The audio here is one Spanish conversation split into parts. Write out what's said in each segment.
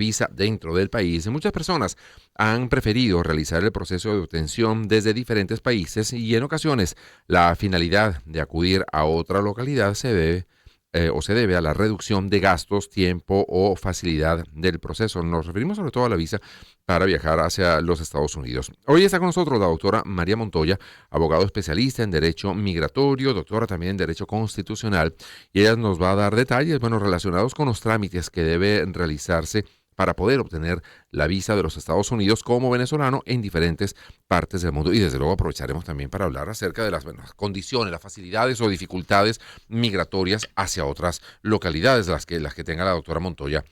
visa dentro del país, muchas personas han preferido realizar el proceso de obtención desde diferentes países y en ocasiones la finalidad de acudir a otra localidad se debe a la reducción de gastos, tiempo o facilidad del proceso. Nos referimos sobre todo a la visa para viajar hacia los Estados Unidos. Hoy está con nosotros la doctora María Montoya, abogado especialista en Derecho Migratorio, doctora también en Derecho Constitucional, y ella nos va a dar detalles, relacionados con los trámites que debe realizarse para poder obtener la visa de los Estados Unidos como venezolano en diferentes partes del mundo. Y desde luego aprovecharemos también para hablar acerca de las condiciones, las facilidades o dificultades migratorias hacia otras localidades, las que tenga la doctora Montoya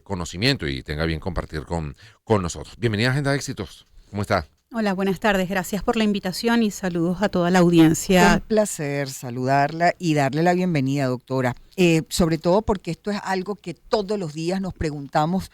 conocimiento y tenga bien compartir con nosotros. Bienvenida a Agenda de Éxitos. ¿Cómo está? Hola, buenas tardes. Gracias por la invitación y saludos a toda la audiencia. Un placer saludarla y darle la bienvenida, doctora. Sobre todo porque esto es algo que todos los días nos preguntamos.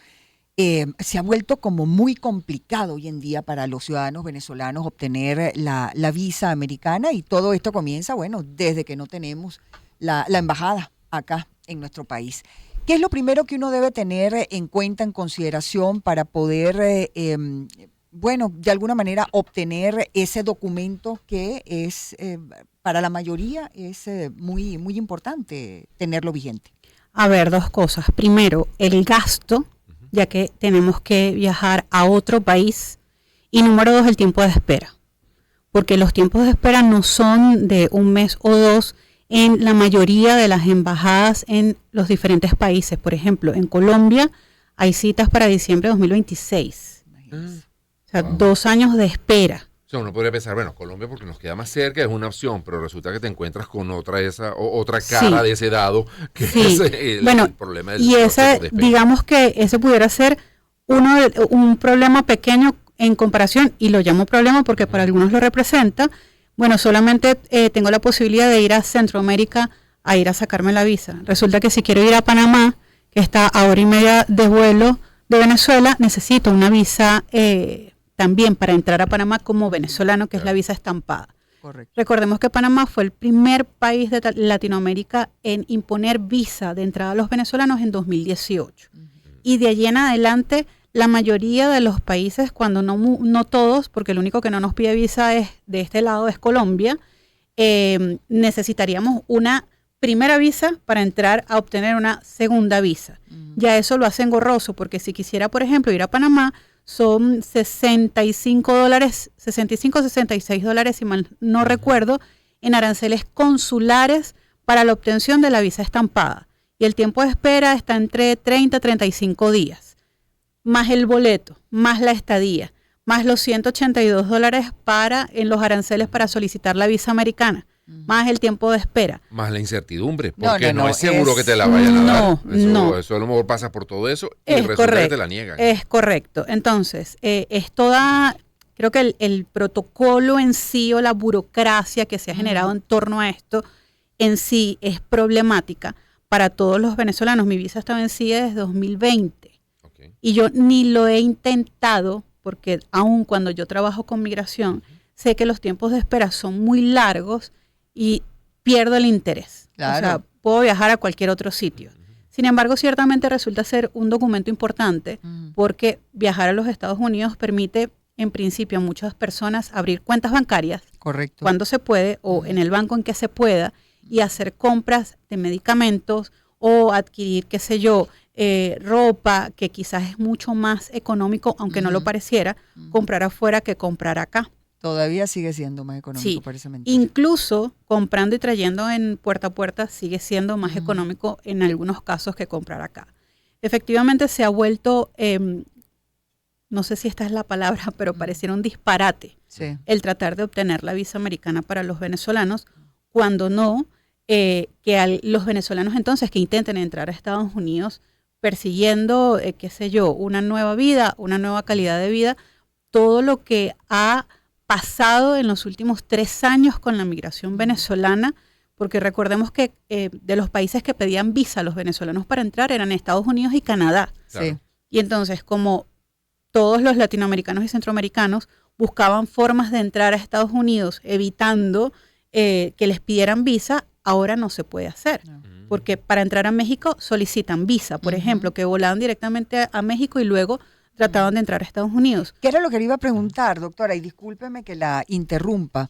Se ha vuelto como muy complicado hoy en día para los ciudadanos venezolanos obtener la visa americana, y todo esto comienza, desde que no tenemos la embajada acá en nuestro país. ¿Qué es lo primero que uno debe tener en cuenta, en consideración, para poder de alguna manera obtener ese documento que es, para la mayoría, es muy, muy importante tenerlo vigente? A ver, dos cosas. Primero, el gasto, ya que tenemos que viajar a otro país. Y número dos, el tiempo de espera. Porque los tiempos de espera no son de un mes o dos en la mayoría de las embajadas en los diferentes países. Por ejemplo, en Colombia hay citas para diciembre de 2026. O sea, 2 años de espera. O sea, uno podría pensar, Colombia porque nos queda más cerca es una opción, pero resulta que te encuentras con otra cara de ese dado que es el problema del proceso de espera. Digamos que ese pudiera ser un problema pequeño en comparación, y lo llamo problema porque para algunos lo representa. Solamente tengo la posibilidad de ir a Centroamérica a ir a sacarme la visa. Resulta que si quiero ir a Panamá, que está a 1:30 de vuelo de Venezuela, necesito una visa también para entrar a Panamá como venezolano, que es la visa estampada. Correcto. Recordemos que Panamá fue el primer país de Latinoamérica en imponer visa de entrada a los venezolanos en 2018. Y de allí en adelante, la mayoría de los países, cuando no todos, porque el único que no nos pide visa de este lado es Colombia, necesitaríamos una primera visa para entrar a obtener una segunda visa. Ya eso lo hace engorroso, porque si quisiera, por ejemplo, ir a Panamá, son $65, 66 dólares, si mal no recuerdo, en aranceles consulares para la obtención de la visa estampada. Y el tiempo de espera está entre 30 a 35 días, más el boleto, más la estadía, más los $182 en los aranceles para solicitar la visa americana, más el tiempo de espera. Más la incertidumbre, porque no es seguro que te la vayan a dar. Eso a lo mejor pasa por todo eso y resulta que te la niegan. Es correcto. Entonces, creo que el protocolo en sí o la burocracia que se ha generado en torno a esto en sí es problemática para todos los venezolanos. Mi visa está vencida desde 2020 y yo ni lo he intentado, porque aun cuando yo trabajo con migración, sé que los tiempos de espera son muy largos y pierdo el interés. Claro. O sea, puedo viajar a cualquier otro sitio. Sin embargo, ciertamente resulta ser un documento importante porque viajar a los Estados Unidos permite, en principio, a muchas personas abrir cuentas bancarias. Correcto. Cuando se puede o en el banco en que se pueda, y hacer compras de medicamentos o adquirir, ropa, que quizás es mucho más económico, aunque no lo pareciera, comprar afuera que comprar acá. Todavía sigue siendo más económico, Sí, parece mentira. incluso comprando y trayendo en puerta a puerta sigue siendo más económico en algunos casos que comprar acá. Efectivamente se ha vuelto, no sé si esta es la palabra, pero pareciera un disparate el tratar de obtener la visa americana para los venezolanos, cuando no, los venezolanos entonces que intenten entrar a Estados Unidos persiguiendo, una nueva vida, una nueva calidad de vida, todo lo que ha pasado en los últimos 3 años con la migración venezolana, porque recordemos que de los países que pedían visa a los venezolanos para entrar eran Estados Unidos y Canadá. Sí. Y entonces, como todos los latinoamericanos y centroamericanos buscaban formas de entrar a Estados Unidos evitando que les pidieran visa, ahora no se puede hacer. porque para entrar a México solicitan visa, por ejemplo, que volaban directamente a México y luego trataban de entrar a Estados Unidos. ¿Qué era lo que le iba a preguntar, doctora? Y discúlpeme que la interrumpa.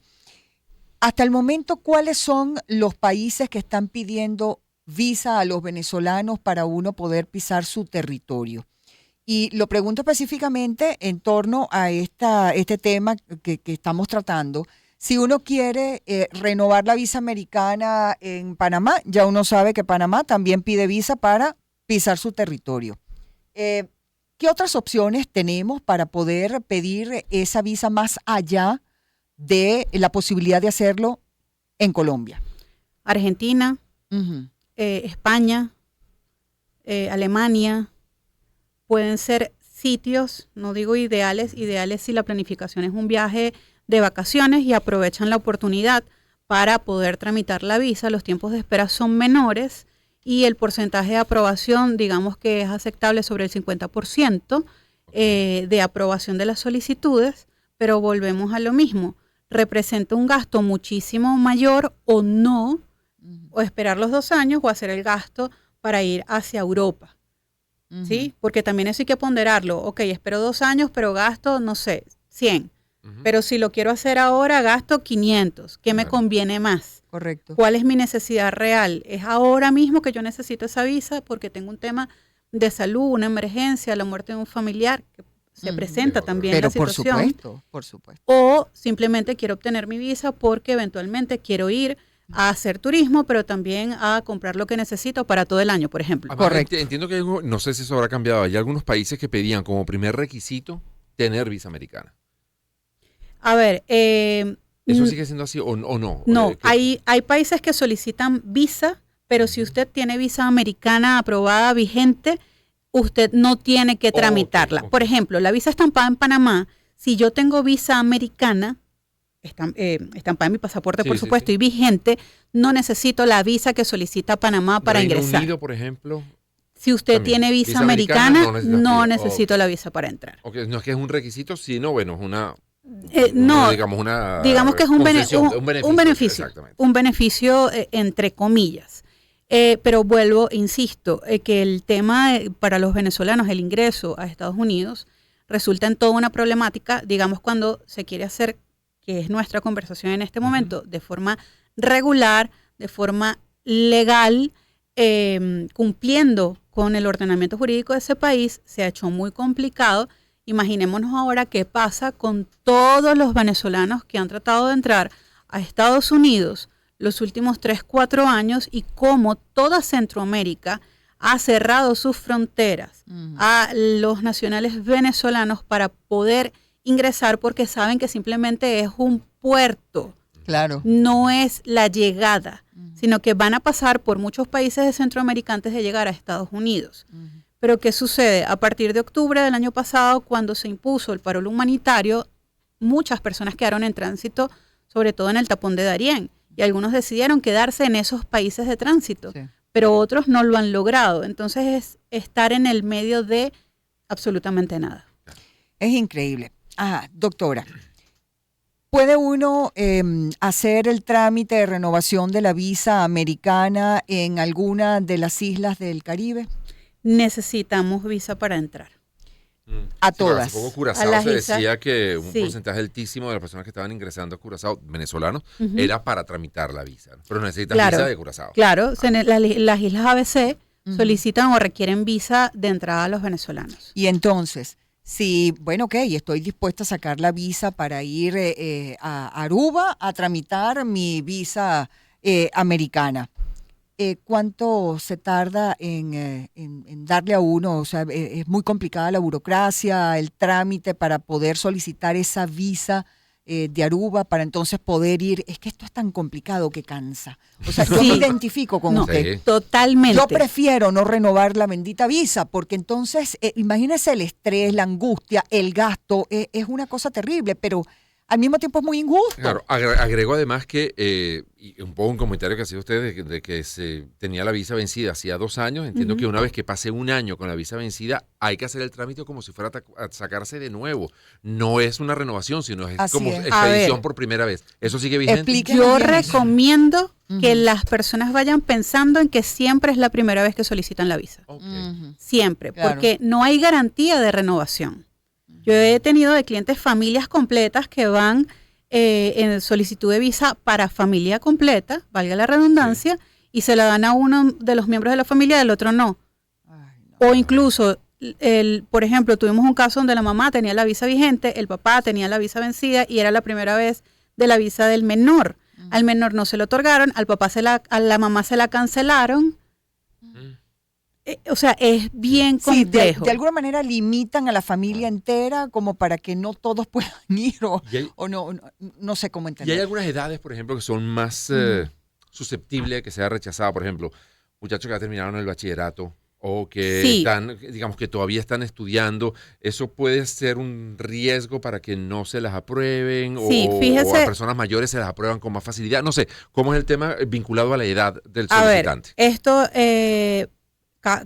Hasta el momento, ¿cuáles son los países que están pidiendo visa a los venezolanos para uno poder pisar su territorio? Y lo pregunto específicamente en torno a este tema que estamos tratando. Si uno quiere renovar la visa americana en Panamá, ya uno sabe que Panamá también pide visa para pisar su territorio. ¿Qué otras opciones tenemos para poder pedir esa visa más allá de la posibilidad de hacerlo en Colombia? Argentina, España, Alemania, pueden ser sitios, no digo ideales si la planificación es un viaje de vacaciones y aprovechan la oportunidad para poder tramitar la visa. Los tiempos de espera son menores y el porcentaje de aprobación, digamos que es aceptable sobre el 50% de aprobación de las solicitudes, pero volvemos a lo mismo. Representa un gasto muchísimo mayor o no, o esperar los 2 años o hacer el gasto para ir hacia Europa. ¿Sí? Porque también eso hay que ponderarlo. Ok, espero 2 años, pero gasto, no sé, 100. Pero si lo quiero hacer ahora, gasto 500. ¿Qué me conviene más? Correcto. ¿Cuál es mi necesidad real? ¿Es ahora mismo que yo necesito esa visa porque tengo un tema de salud, una emergencia, la muerte de un familiar, que se presenta también pero la situación? por supuesto. O simplemente quiero obtener mi visa porque eventualmente quiero ir a hacer turismo, pero también a comprar lo que necesito para todo el año, por ejemplo. Correcto. Entiendo que no sé si eso habrá cambiado. Hay algunos países que pedían como primer requisito tener visa americana. A ver, ¿eso sigue siendo así o no? No, hay países que solicitan visa, pero si usted tiene visa americana aprobada vigente, usted no tiene que tramitarla. Okay. Por ejemplo, la visa estampada en Panamá, si yo tengo visa americana, estampada en mi pasaporte, por supuesto, y vigente, no necesito la visa que solicita Panamá para Reino ingresar. Unido, por ejemplo. Si usted También. tiene visa americana, americana, no necesito la visa para entrar. Okay, no es que es un requisito, sino, bueno, es una... no, digamos que es un beneficio. Un beneficio entre comillas. Pero vuelvo, insisto, que el tema para los venezolanos, el ingreso a Estados Unidos, resulta en toda una problemática, digamos, cuando se quiere hacer, que es nuestra conversación en este momento, de forma regular, de forma legal, cumpliendo con el ordenamiento jurídico de ese país, se ha hecho muy complicado. Imaginémonos ahora qué pasa con todos los venezolanos que han tratado de entrar a Estados Unidos los últimos 3-4 años y cómo toda Centroamérica ha cerrado sus fronteras a los nacionales venezolanos para poder ingresar porque saben que simplemente es un puerto. Claro. No es la llegada, sino que van a pasar por muchos países de Centroamérica antes de llegar a Estados Unidos. Pero ¿qué sucede? A partir de octubre del año pasado, cuando se impuso el paro humanitario, muchas personas quedaron en tránsito, sobre todo en el tapón de Darién, y algunos decidieron quedarse en esos países de tránsito, pero otros no lo han logrado. Entonces es estar en el medio de absolutamente nada. Es increíble. Doctora, ¿puede uno hacer el trámite de renovación de la visa americana en alguna de las islas del Caribe? Necesitamos visa para entrar. A todas. Hace poco Curazao se decía que un porcentaje altísimo de las personas que estaban ingresando a Curazao, venezolanos, era para tramitar la visa. Pero necesitan visa de Curazao. Claro, las islas ABC solicitan o requieren visa de entrada a los venezolanos. Y entonces, si, estoy dispuesta a sacar la visa para ir a Aruba a tramitar mi visa americana. ¿Cuánto se tarda en darle a uno? O sea, es muy complicada la burocracia, el trámite para poder solicitar esa visa de Aruba para entonces poder ir. Es que esto es tan complicado que cansa. O sea, yo me identifico con usted. Totalmente. Yo prefiero no renovar la bendita visa porque entonces, imagínese el estrés, la angustia, el gasto, es una cosa terrible, pero al mismo tiempo es muy injusto. Claro, agrego además que, y un poco un comentario que hacía usted de que se tenía la visa vencida hacía 2 años. Entiendo que una vez que pase 1 año con la visa vencida, hay que hacer el trámite como si fuera a sacarse de nuevo. No es una renovación, sino es como expedición por primera vez. ¿Eso sigue vigente? Yo recomiendo que las personas vayan pensando en que siempre es la primera vez que solicitan la visa. Okay. Siempre, Claro. porque no hay garantía de renovación. Yo he tenido de clientes familias completas que van en solicitud de visa para familia completa, valga la redundancia, y se la dan a uno de los miembros de la familia, del otro no. Ay, no. O incluso, por ejemplo, tuvimos un caso donde la mamá tenía la visa vigente, el papá tenía la visa vencida y era la primera vez de la visa del menor. Al menor no se lo otorgaron, al papá a la mamá se la cancelaron. O sea, es bien Sí, complejo. de alguna manera limitan a la familia entera como para que no todos puedan ir o no sé cómo Y hay entender. algunas edades, por ejemplo, que son más susceptibles de que sea rechazada. Por ejemplo, muchachos que ya terminaron el bachillerato o que Sí. están, digamos, que todavía están estudiando. ¿Eso puede ser un riesgo para que no se las aprueben? Sí, o fíjese. a personas mayores se las aprueban con más facilidad. No sé, ¿cómo es el tema vinculado a la edad del A ver, solicitante? esto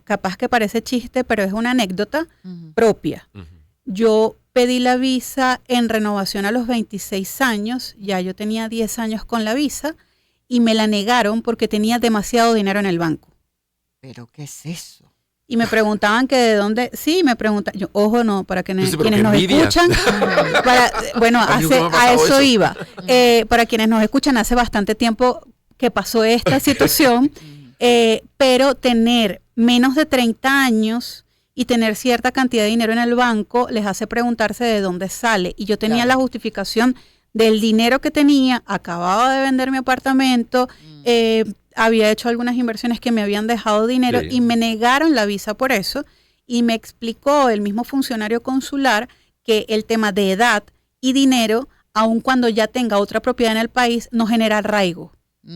capaz que parece chiste, pero es una anécdota propia. Ujú. Yo pedí la visa en renovación a los 26 años, ya yo tenía 10 años con la visa y me la negaron porque tenía demasiado dinero en el banco. ¿Pero qué es eso? Y me preguntaban que de dónde, sí, me preguntan, yo, ojo no, para que Dice, pero quienes qué nos envidia. escuchan, bueno, A mí nunca me ha a pasado eso eso. iba. Para quienes nos escuchan, hace bastante tiempo que pasó esta situación, pero tener menos de 30 años y tener cierta cantidad de dinero en el banco les hace preguntarse de dónde sale. Y yo tenía Claro. la justificación del dinero que tenía, acababa de vender mi apartamento, había hecho algunas inversiones que me habían dejado dinero Sí. y me negaron la visa por eso. Y me explicó el mismo funcionario consular que el tema de edad y dinero, aun cuando ya tenga otra propiedad en el país, no genera arraigo,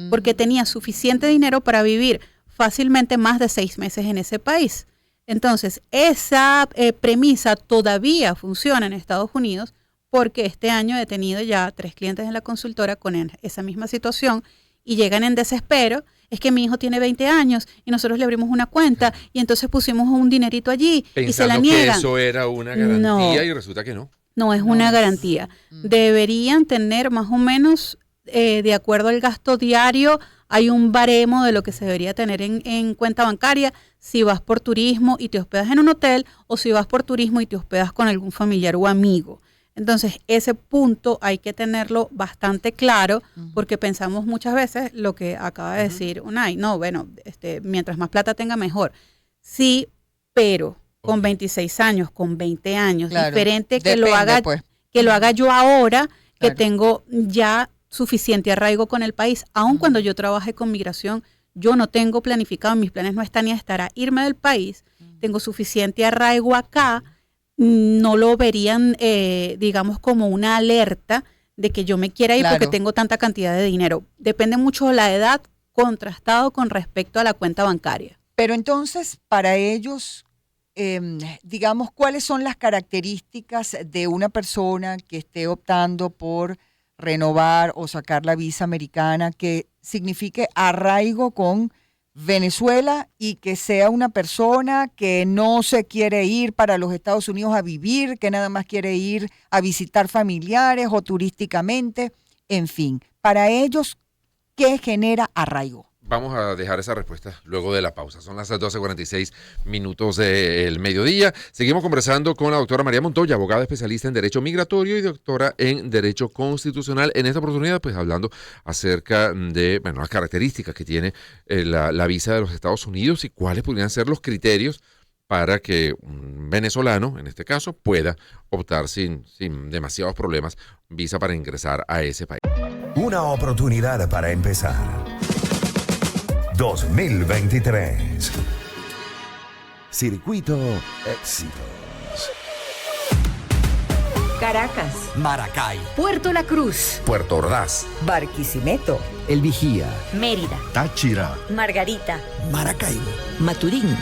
porque tenía suficiente dinero para vivir fácilmente más de 6 meses en ese país. Entonces, esa premisa todavía funciona en Estados Unidos porque este año he tenido ya 3 clientes en la consultora con esa misma situación y llegan en desespero. Es que mi hijo tiene 20 años y nosotros le abrimos una cuenta y entonces pusimos un dinerito allí y se la Pensando que niegan. eso era una garantía No. y resulta que no. No es una garantía. Deberían tener más o menos, de acuerdo al gasto diario, hay un baremo de lo que se debería tener en cuenta bancaria si vas por turismo y te hospedas en un hotel o si vas por turismo y te hospedas con algún familiar o amigo. Entonces, ese punto hay que tenerlo bastante claro porque pensamos muchas veces lo que acaba de decir Unai. No, bueno, mientras más plata tenga, mejor. Sí, pero con 26 años, con 20 años, Claro, diferente que depende, lo haga, pues. que lo haga yo ahora, que Claro. tengo ya suficiente arraigo con el país. Aun cuando yo trabaje con migración, yo no tengo planificado, mis planes no están ni a estar a irme del país. Tengo suficiente arraigo acá. No lo verían, digamos, como una alerta de que yo me quiera ir Claro. porque tengo tanta cantidad de dinero. Depende mucho de la edad, contrastado con respecto a la cuenta bancaria. Pero entonces, para ellos, digamos, ¿cuáles son las características de una persona que esté optando por renovar o sacar la visa americana que signifique arraigo con Venezuela y que sea una persona que no se quiere ir para los Estados Unidos a vivir, que nada más quiere ir a visitar familiares o turísticamente? En fin, para ellos, ¿qué genera arraigo? Vamos a dejar esa respuesta luego de la pausa. Son las 12:46 del mediodía. Seguimos conversando con la doctora María Montoya, abogada especialista en Derecho Migratorio y doctora en Derecho Constitucional. En esta oportunidad, pues hablando acerca de las características que tiene la visa de los Estados Unidos y cuáles podrían ser los criterios para que un venezolano, en este caso, pueda optar sin demasiados problemas visa para ingresar a ese país. Una oportunidad para empezar. 2023. Circuito Éxitos. Caracas, Maracay. Puerto La Cruz, Puerto Ordaz. Barquisimeto, El Vigía. Mérida, Táchira. Margarita, Maracaibo. Maturín.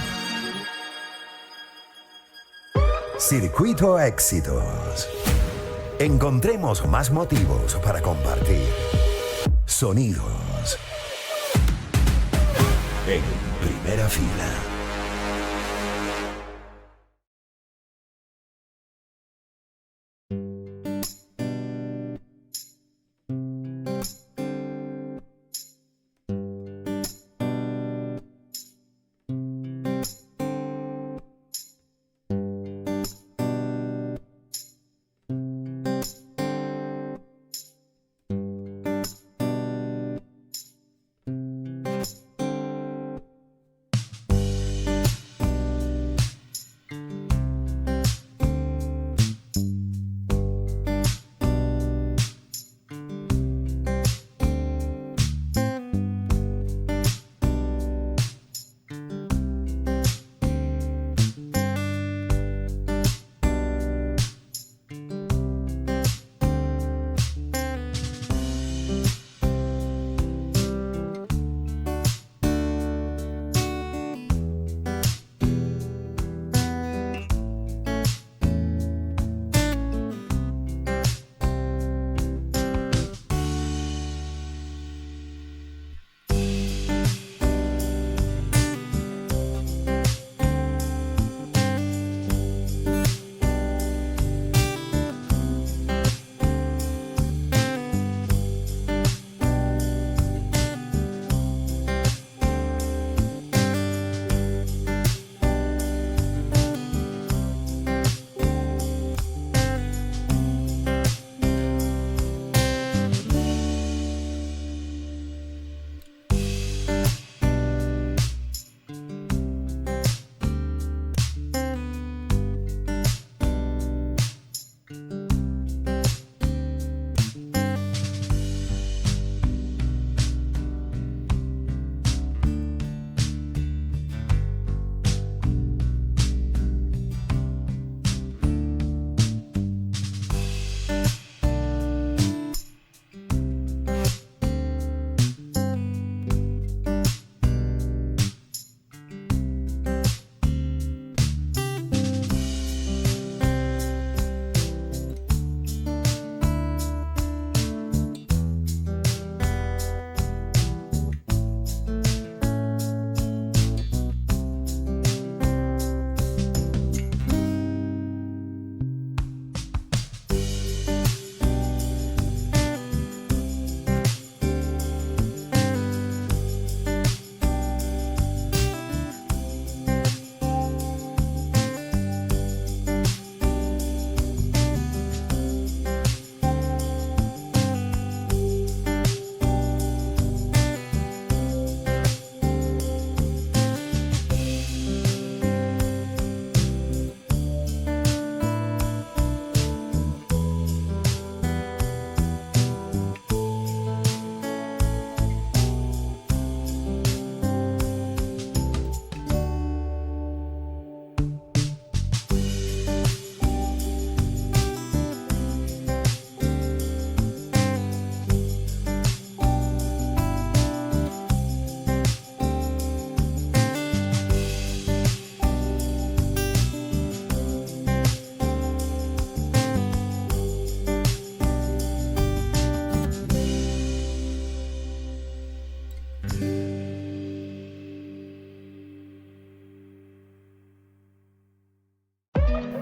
Circuito Éxitos. Encontremos más motivos para compartir. Sonidos en primera fila.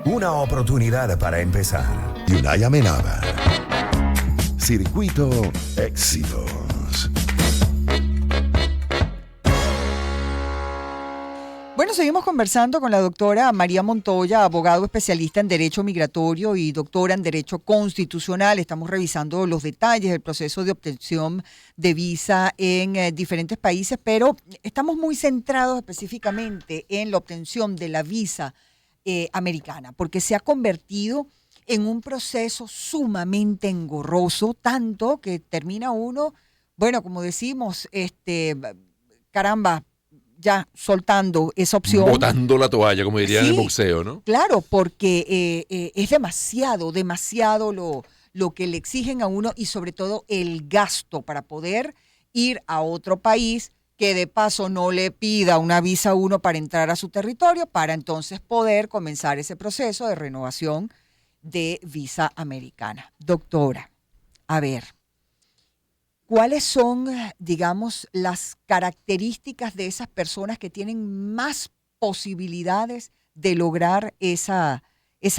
Una oportunidad para empezar y una llaminada. Circuito Éxitos. Bueno, seguimos conversando con la doctora María Montoya, abogado especialista en Derecho Migratorio y doctora en Derecho Constitucional. Estamos revisando los detalles del proceso de obtención de visa en diferentes países, pero estamos muy centrados específicamente en la obtención de la visa americana, porque se ha convertido en un proceso sumamente engorroso, tanto que termina uno, bueno, como decimos, caramba, ya soltando esa opción. Botando la toalla, como dirían en el boxeo, ¿no? Claro, porque es demasiado lo que le exigen a uno y sobre todo el gasto para poder ir a otro país que de paso no le pida una visa a uno para entrar a su territorio, para entonces poder comenzar ese proceso de renovación de visa americana. Doctora, a ver, ¿cuáles son, digamos, las características de esas personas que tienen más posibilidades de lograr esa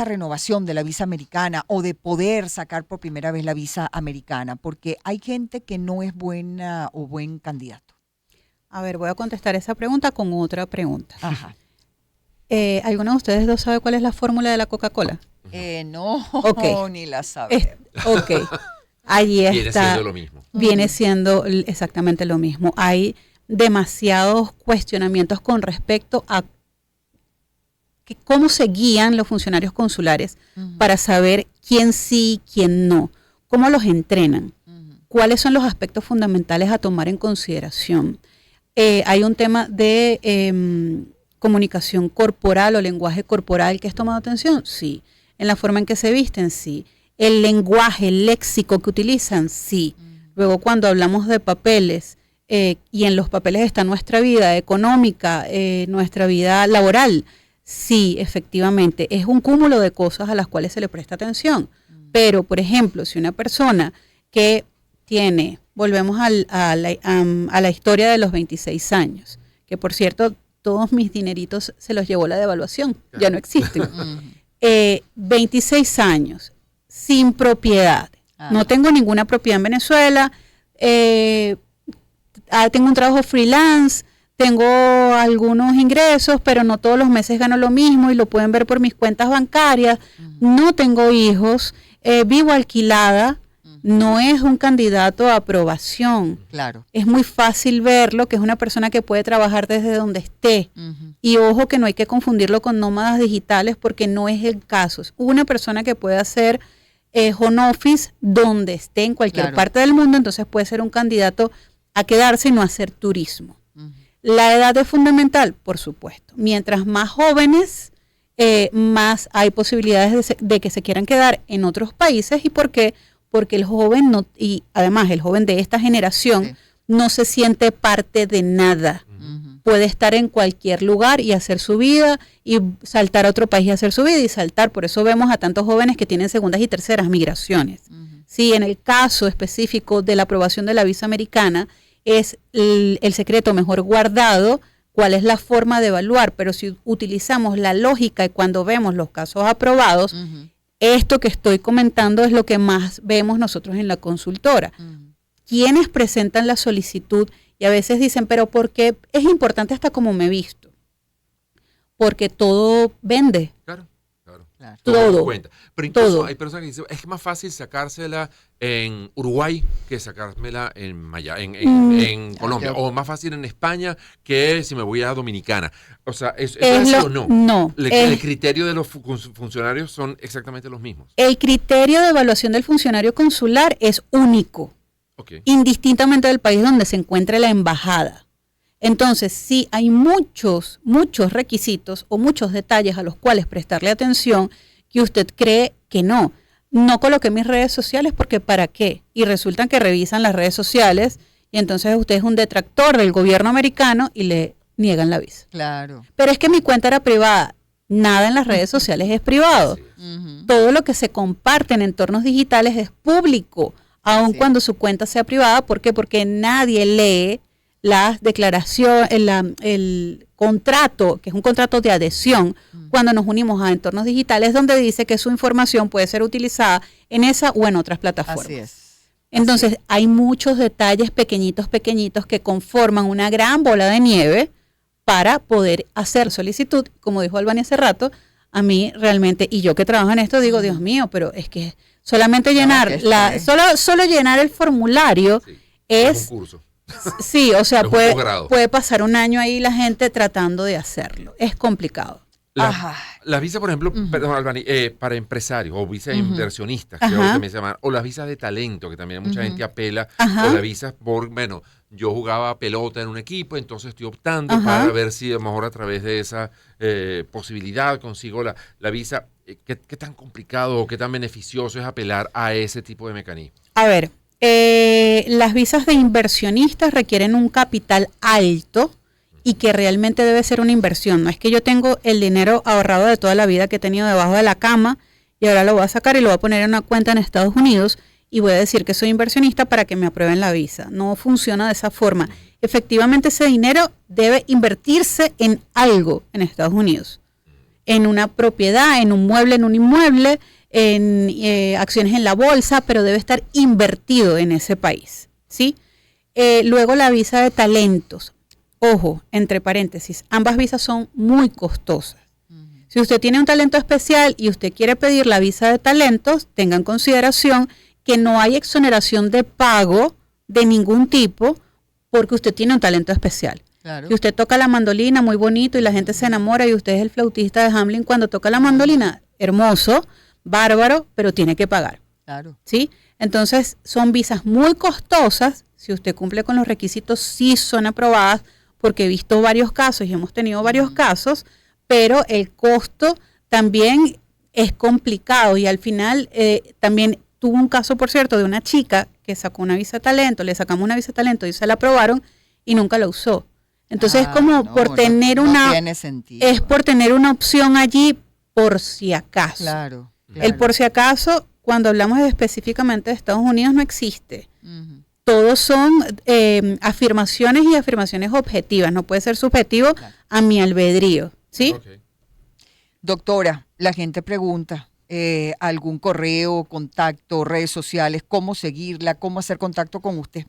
renovación de la visa americana o de poder sacar por primera vez la visa americana? Porque hay gente que no es buena o buen candidato. A ver, voy a contestar esa pregunta con otra pregunta. Ajá. ¿Alguno de ustedes dos sabe cuál es la fórmula de la Coca-Cola? No, Ok. ni la sabe. Ok, allí está. Viene siendo lo mismo. Viene siendo exactamente lo mismo. Hay demasiados cuestionamientos con respecto a cómo se guían los funcionarios consulares para saber quién sí, quién no, cómo los entrenan, cuáles son los aspectos fundamentales a tomar en consideración. Hay un tema de comunicación corporal o lenguaje corporal que es tomado atención, sí. En la forma en que se visten, sí. El lenguaje, el léxico que utilizan, sí. Luego, cuando hablamos de papeles, y en los papeles está nuestra vida económica, nuestra vida laboral, sí, efectivamente, es un cúmulo de cosas a las cuales se le presta atención. Pero, por ejemplo, si una persona que tiene, volvemos a la historia de los 26 años, que por cierto, todos mis dineritos se los llevó la devaluación, ya no existen. 26 años, sin propiedad. No tengo ninguna propiedad en Venezuela, tengo un trabajo freelance, tengo algunos ingresos, pero no todos los meses gano lo mismo y lo pueden ver por mis cuentas bancarias. No tengo hijos, vivo alquilada. No es un candidato a aprobación. Claro. Es muy fácil verlo, que es una persona que puede trabajar desde donde esté. Y ojo que no hay que confundirlo con nómadas digitales porque no es el caso. Es una persona que puede hacer home office donde esté, en cualquier parte del mundo, entonces puede ser un candidato a quedarse y no hacer turismo. La edad es fundamental, por supuesto. Mientras más jóvenes, más hay posibilidades de que se quieran quedar en otros países. ¿Y por qué? Porque el joven no, y además el joven de esta generación no se siente parte de nada. Puede estar en cualquier lugar y hacer su vida y saltar a otro país y hacer su vida y saltar. Por eso vemos a tantos jóvenes que tienen segundas y terceras migraciones. Sí, en el caso específico de la aprobación de la visa americana es el secreto mejor guardado, cuál es la forma de evaluar, pero si utilizamos la lógica y cuando vemos los casos aprobados, esto que estoy comentando es lo que más vemos nosotros en la consultora. Quienes presentan la solicitud y a veces dicen, pero ¿por qué es importante hasta cómo me he visto? Porque todo vende. Claro. Todo. Cuenta. Pero incluso Todo. hay personas que dicen, es más fácil sacársela en Uruguay que sacármela en Colombia. O más fácil en España que si me voy a Dominicana. O sea, ¿eso es así o no? No. El criterio de los funcionarios son exactamente los mismos. El criterio de evaluación del funcionario consular es único, indistintamente del país donde se encuentre la embajada. Entonces, sí hay muchos requisitos o muchos detalles a los cuales prestarle atención que usted cree que no. No coloqué mis redes sociales porque ¿para qué? Y resultan que revisan las redes sociales y entonces usted es un detractor del gobierno americano y le niegan la visa. Claro. Pero es que mi cuenta era privada. Nada en las redes sociales es privado. Todo lo que se comparte en entornos digitales es público, aun cuando su cuenta sea privada. ¿Por qué? Porque nadie lee la declaración, el contrato, que es un contrato de adhesión, cuando nos unimos a entornos digitales, donde dice que su información puede ser utilizada en esa o en otras plataformas. Así es. Entonces, hay muchos detalles pequeñitos que conforman una gran bola de nieve para poder hacer solicitud. Como dijo Albany hace rato, a mí realmente, y yo que trabajo en esto, digo, Dios mío, pero es que solamente llenar, solo llenar el formulario es un curso. Sí, o sea, Es un posgrado. puede pasar un año ahí la gente tratando de hacerlo. Es complicado. La visa, por ejemplo, perdón, Albany, para empresarios o visa inversionistas, creo que también se llaman, o las visas de talento, que también mucha gente apela, o las visas por, bueno, yo jugaba pelota en un equipo, entonces estoy optando para ver si a lo mejor a través de esa posibilidad consigo la visa. ¿Qué tan complicado o qué tan beneficioso es apelar a ese tipo de mecanismo? A ver, las visas de inversionistas requieren un capital alto y que realmente debe ser una inversión. No es que yo tengo el dinero ahorrado de toda la vida que he tenido debajo de la cama y ahora lo voy a sacar y lo voy a poner en una cuenta en Estados Unidos y voy a decir que soy inversionista para que me aprueben la visa. No funciona de esa forma. Efectivamente, ese dinero debe invertirse en algo en Estados Unidos, en una propiedad, en un mueble, en un inmueble, en acciones en la bolsa, pero debe estar invertido en ese país, ¿sí? Luego la visa de talentos. Ojo, entre paréntesis, ambas visas son muy costosas. Si usted tiene un talento especial y usted quiere pedir la visa de talentos, tenga en consideración que no hay exoneración de pago de ningún tipo porque usted tiene un talento especial. Claro. Si usted toca la mandolina muy bonito y la gente se enamora y usted es el flautista de Hamelin cuando toca la mandolina, hermoso, bárbaro, pero tiene que pagar. Claro. ¿Sí? Entonces son visas muy costosas. Si usted cumple con los requisitos, sí son aprobadas porque he visto varios casos y hemos tenido varios casos, pero el costo también es complicado y al final también tuvo un caso, por cierto, de una chica que sacó una visa de talento, le sacamos una visa de talento y se la aprobaron y nunca la usó. Entonces es como por tener tiene sentido. es por tener una opción allí por si acaso. Claro. El por si acaso, cuando hablamos específicamente de Estados Unidos, no existe. Ujú. Todos son afirmaciones y afirmaciones objetivas, no puede ser subjetivo a mi albedrío, ¿sí? Ok. Doctora, la gente pregunta, algún correo, contacto, redes sociales, cómo seguirla, cómo hacer contacto con usted.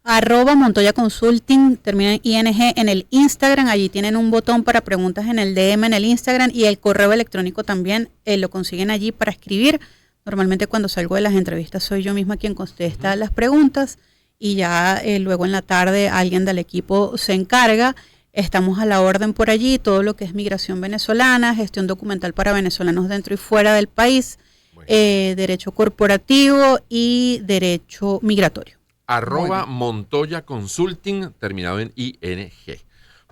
@Montoya Consulting, termina en ING en el Instagram, allí tienen un botón para preguntas en el DM en el Instagram y el correo electrónico también lo consiguen allí para escribir. Normalmente cuando salgo de las entrevistas soy yo misma quien contesta las preguntas y ya luego en la tarde alguien del equipo se encarga. Estamos a la orden por allí, todo lo que es migración venezolana, gestión documental para venezolanos dentro y fuera del país, derecho corporativo y derecho migratorio. @Montoya Consulting, terminado en ING.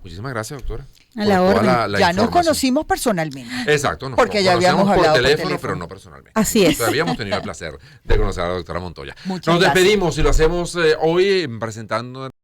Muchísimas gracias, doctora. A la por toda orden. la Ya nos información. conocimos personalmente. Exacto, Porque ya habíamos conocemos hablado por por teléfono, teléfono. pero no personalmente. Así es. Todavía hemos tenido el placer de conocer a la doctora Montoya. Muchas Nos gracias. despedimos y lo hacemos hoy presentando